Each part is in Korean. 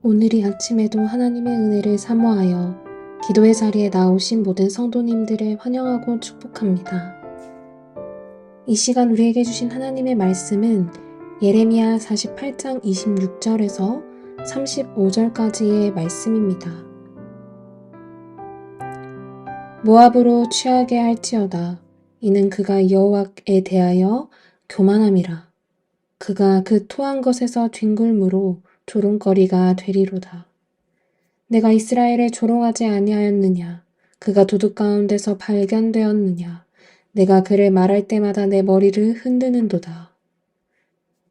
오늘 이 아침에도 하나님의 은혜를 사모하여 기도의 자리에 나오신 모든 성도님들을 환영하고 축복합니다. 이 시간 우리에게 주신 하나님의 말씀은 예레미야 48장 26절에서 35절까지의 말씀입니다. 모압으로 취하게 할지어다. 이는 그가 여호와에 대하여 교만함이라. 그가 그 토한 것에서 뒹굴므로 조롱거리가 되리로다. 내가 이스라엘에 조롱하지 아니하였느냐? 그가 도둑 가운데서 발견되었느냐? 내가 그를 말할 때마다 내 머리를 흔드는도다.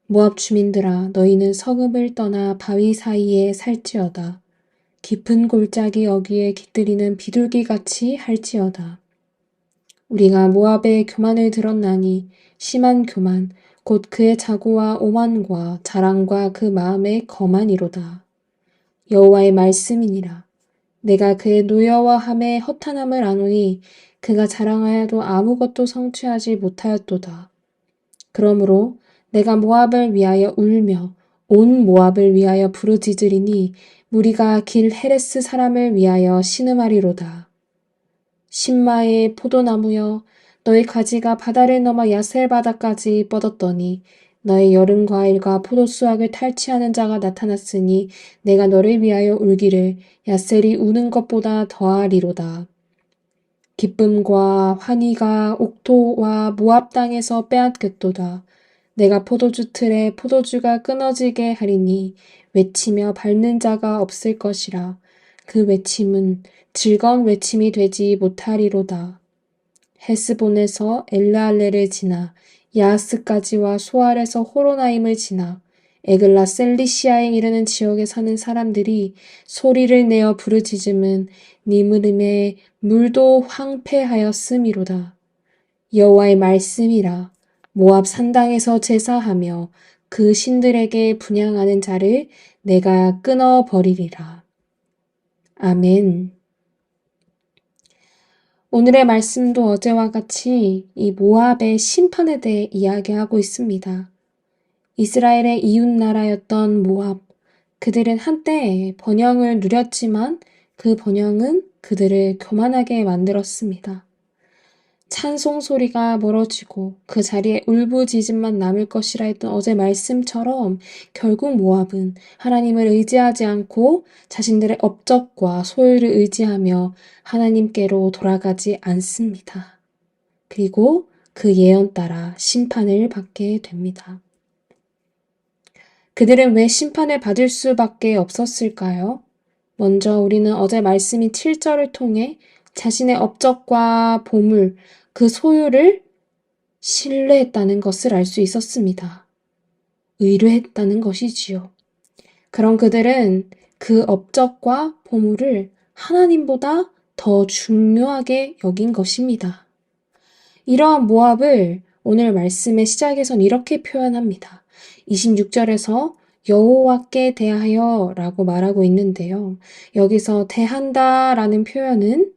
모압 주민들아, 너희는 성읍을 떠나 바위 사이에 살지어다. 깊은 골짜기 어귀에 깃들이는 비둘기같이 할지어다. 우리가 모압의 교만을 들었나니 심한 교만, 곧 그의 자고와 오만과 자랑과 그 마음의 거만이로다. 여호와의 말씀이니라. 내가 그의 노여워함에 허탄함을 아노니 그가 자랑하여도 아무것도 성취하지 못하였도다. 그러므로 내가 모압을 위하여 울며 온 모압을 위하여 부르짖으리니 무리가 길 헤레스 사람을 위하여 신음하리로다. 신마의 포도나무여, 너의 가지가 바다를 넘어 야셀 바다까지 뻗었더니 너의 여름 과일과 포도수확을 탈취하는 자가 나타났으니 내가 너를 위하여 울기를 야셀이 우는 것보다 더하리로다. 기쁨과 환희가 옥토와 모압 땅에서 빼앗겼도다. 내가 포도주 틀에 포도주가 끊어지게 하리니 외치며 밟는 자가 없을 것이라. 그 외침은 즐거운 외침이 되지 못하리로다. 헤스본에서 엘르알레를 지나 야하스까지와 소알에서 호로나임을 지나 에글라 셀리시아에 이르는 지역에 사는 사람들이 소리를 내어 부르짖음은 니므림의 물도 황폐하였음이로다. 여호와의 말씀이라. 모압 산당에서 제사하며 그 신들에게 분향하는 자를 내가 끊어버리리라. 아멘. 오늘의 말씀도 어제와 같이 이 모압의 심판에 대해 이야기하고 있습니다. 이스라엘의 이웃나라였던 모압, 그들은 한때 번영을 누렸지만 그 번영은 그들을 교만하게 만들었습니다. 찬송 소리가 멀어지고 그 자리에 울부짖음만 남을 것이라 했던 어제 말씀처럼 결국 모압은 하나님을 의지하지 않고 자신들의 업적과 소유를 의지하며 하나님께로 돌아가지 않습니다. 그리고 그 예언 따라 심판을 받게 됩니다. 그들은 왜 심판을 받을 수밖에 없었을까요? 먼저 우리는 어제 말씀인 7절을 통해 자신의 업적과 보물, 그 소유를 신뢰했다는 것을 알 수 있었습니다. 의뢰했다는 것이지요. 그런 그들은 그 업적과 보물을 하나님보다 더 중요하게 여긴 것입니다. 이러한 모압을 오늘 말씀의 시작에선 이렇게 표현합니다. 26절에서 여호와께 대하여 라고 말하고 있는데요. 여기서 대한다 라는 표현은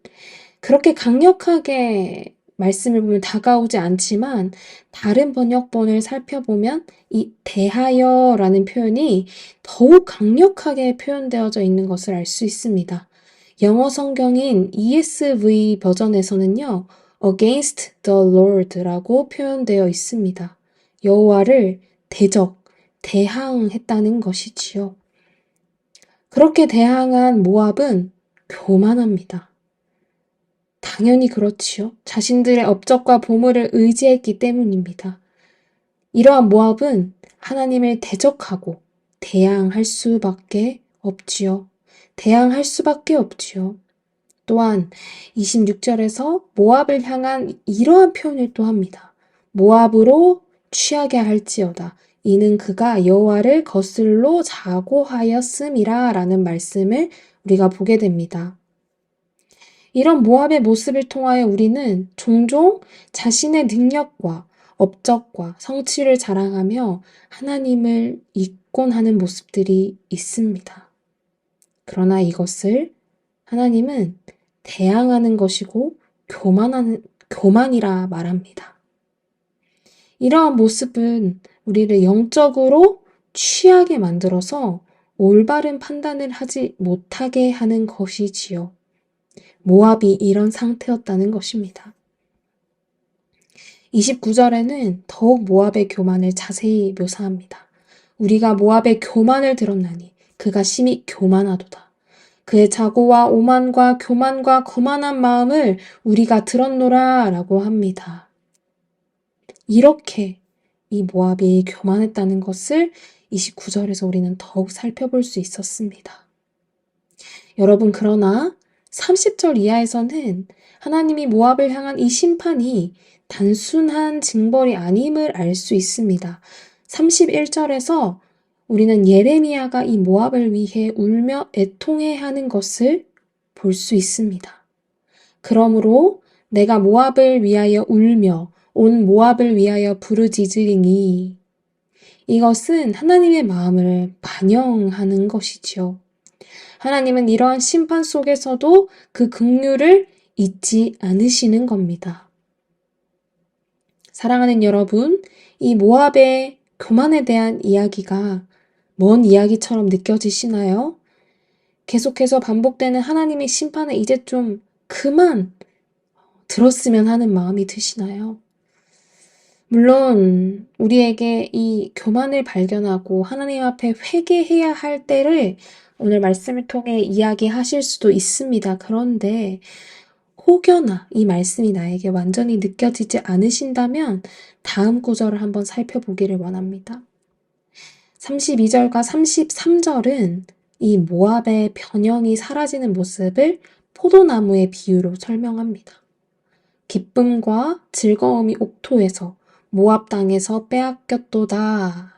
그렇게 강력하게 말씀을 보면 다가오지 않지만 다른 번역본을 살펴보면 이 대하여 라는 표현이 더욱 강력하게 표현되어져 있는 것을 알 수 있습니다. 영어 성경인 ESV 버전에서는요. against the Lord라고 표현되어 있습니다. 여호와를 대항했다는 것이지요. 그렇게 대항한 모압은 교만합니다. 당연히 그렇지요. 자신들의 업적과 보물을 의지했기 때문입니다. 이러한 모압은 하나님을 대적하고 대항할 수밖에 없지요. 또한 26절에서 모압을 향한 이러한 표현을 또 합니다. 모압으로 취하게 할지어다. 이는 그가 여호와를 거슬러 자고하였음이라 라는 말씀을 우리가 보게 됩니다. 이런 모압의 모습을 통하여 우리는 종종 자신의 능력과 업적과 성취를 자랑하며 하나님을 잊곤 하는 모습들이 있습니다. 그러나 이것을 하나님은 대항하는 것이고 교만이라 말합니다. 이러한 모습은 우리를 영적으로 취하게 만들어서 올바른 판단을 하지 못하게 하는 것이지요. 모압이 이런 상태였다는 것입니다. 29절에는 더욱 모압의 교만을 자세히 묘사합니다. 우리가 모압의 교만을 들었나니 그가 심히 교만하도다. 그의 자고와 오만과 교만과 거만한 마음을 우리가 들었노라 라고 합니다. 이렇게 이 모압이 교만했다는 것을 29절에서 우리는 더욱 살펴볼 수 있었습니다. 여러분, 그러나 30절 이하에서는 하나님이 모압을 향한 이 심판이 단순한 징벌이 아님을 알 수 있습니다. 31절에서 우리는 예레미야가 이 모압을 위해 울며 애통해하는 것을 볼 수 있습니다. 그러므로 내가 모압을 위하여 울며 온 모압을 위하여 부르짖으리니, 이것은 하나님의 마음을 반영하는 것이지요. 하나님은 이러한 심판 속에서도 그 긍휼을 잊지 않으시는 겁니다. 사랑하는 여러분, 이 모압의 교만에 대한 이야기가 먼 이야기처럼 느껴지시나요? 계속해서 반복되는 하나님의 심판에 이제 좀 그만 들었으면 하는 마음이 드시나요? 물론 우리에게 이 교만을 발견하고 하나님 앞에 회개해야 할 때를 오늘 말씀을 통해 이야기하실 수도 있습니다. 그런데 혹여나 이 말씀이 나에게 완전히 느껴지지 않으신다면 다음 구절을 한번 살펴보기를 원합니다. 32절과 33절은 이 모압의 변형이 사라지는 모습을 포도나무의 비유로 설명합니다. 기쁨과 즐거움이 옥토에서 모압 땅에서 빼앗겼도다.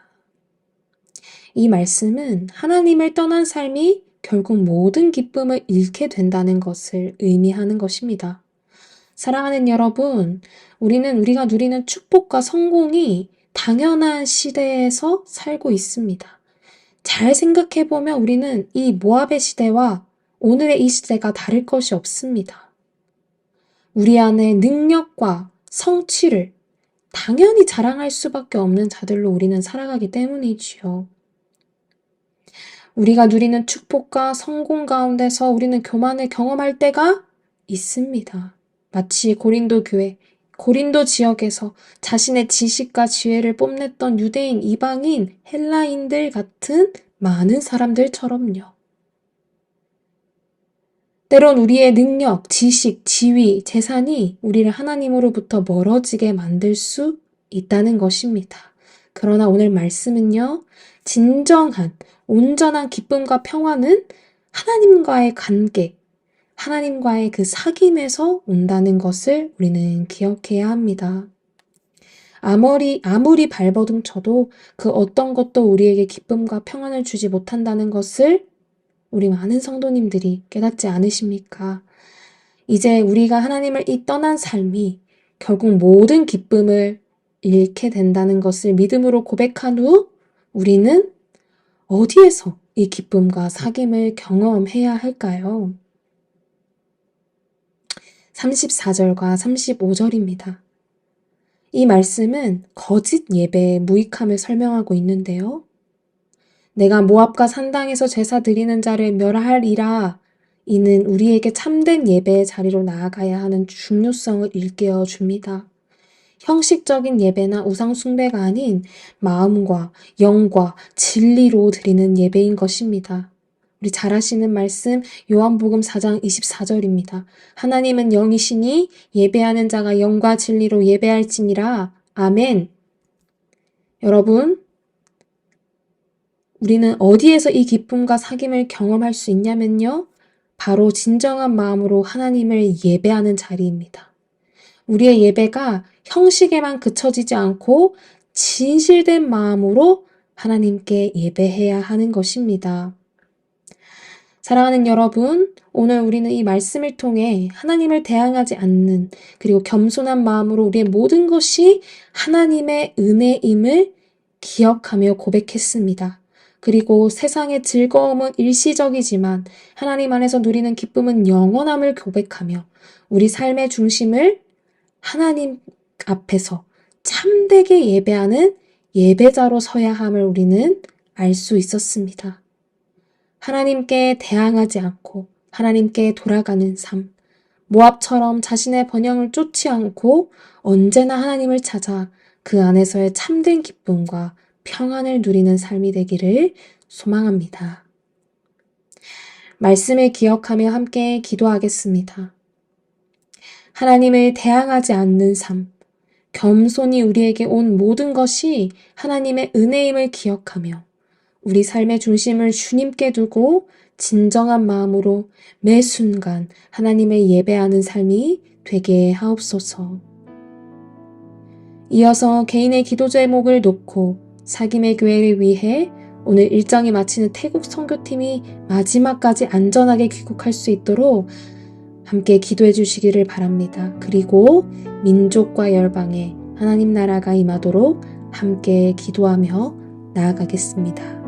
이 말씀은 하나님을 떠난 삶이 결국 모든 기쁨을 잃게 된다는 것을 의미하는 것입니다. 사랑하는 여러분, 우리는 우리가 누리는 축복과 성공이 당연한 시대에서 살고 있습니다. 잘 생각해보면 우리는 이 모압의 시대와 오늘의 이 시대가 다를 것이 없습니다. 우리 안에 능력과 성취를 당연히 자랑할 수밖에 없는 자들로 우리는 살아가기 때문이지요. 우리가 누리는 축복과 성공 가운데서 우리는 교만을 경험할 때가 있습니다. 마치 고린도 교회, 고린도 지역에서 자신의 지식과 지혜를 뽐냈던 유대인, 이방인, 헬라인들 같은 많은 사람들처럼요. 때론 우리의 능력, 지식, 지위, 재산이 우리를 하나님으로부터 멀어지게 만들 수 있다는 것입니다. 그러나 오늘 말씀은요, 진정한, 온전한 기쁨과 평화는 하나님과의 관계, 하나님과의 그 사귐에서 온다는 것을 우리는 기억해야 합니다. 아무리 발버둥 쳐도 그 어떤 것도 우리에게 기쁨과 평안을 주지 못한다는 것을 우리 많은 성도님들이 깨닫지 않으십니까? 이제 우리가 하나님을 떠난 삶이 결국 모든 기쁨을 잃게 된다는 것을 믿음으로 고백한 후 우리는 어디에서 이 기쁨과 사귐을 경험해야 할까요? 34절과 35절입니다. 이 말씀은 거짓 예배의 무익함을 설명하고 있는데요. 내가 모압과 산당에서 제사 드리는 자를 멸하리라. 이는 우리에게 참된 예배의 자리로 나아가야 하는 중요성을 일깨워 줍니다. 형식적인 예배나 우상 숭배가 아닌 마음과 영과 진리로 드리는 예배인 것입니다. 우리 잘 아시는 말씀 요한복음 4장 24절입니다. 하나님은 영이시니 예배하는 자가 영과 진리로 예배할지니라. 아멘. 여러분, 우리는 어디에서 이 기쁨과 사귐을 경험할 수 있냐면요. 바로 진정한 마음으로 하나님을 예배하는 자리입니다. 우리의 예배가 형식에만 그쳐지지 않고 진실된 마음으로 하나님께 예배해야 하는 것입니다. 사랑하는 여러분, 오늘 우리는 이 말씀을 통해 하나님을 대항하지 않는, 그리고 겸손한 마음으로 우리의 모든 것이 하나님의 은혜임을 기억하며 고백했습니다. 그리고 세상의 즐거움은 일시적이지만 하나님 안에서 누리는 기쁨은 영원함을 고백하며 우리 삶의 중심을 하나님 앞에서 참되게 예배하는 예배자로 서야 함을 우리는 알 수 있었습니다. 하나님께 대항하지 않고 하나님께 돌아가는 삶, 모압처럼 자신의 번영을 쫓지 않고 언제나 하나님을 찾아 그 안에서의 참된 기쁨과 평안을 누리는 삶이 되기를 소망합니다. 말씀을 기억하며 함께 기도하겠습니다. 하나님을 대항하지 않는 삶, 겸손히 우리에게 온 모든 것이 하나님의 은혜임을 기억하며 우리 삶의 중심을 주님께 두고 진정한 마음으로 매 순간 하나님을 예배하는 삶이 되게 하옵소서. 이어서 개인의 기도 제목을 놓고 사김의 교회를 위해 오늘 일정이 마치는 태국 선교팀이 마지막까지 안전하게 귀국할 수 있도록 함께 기도해 주시기를 바랍니다. 그리고 민족과 열방에 하나님 나라가 임하도록 함께 기도하며 나아가겠습니다.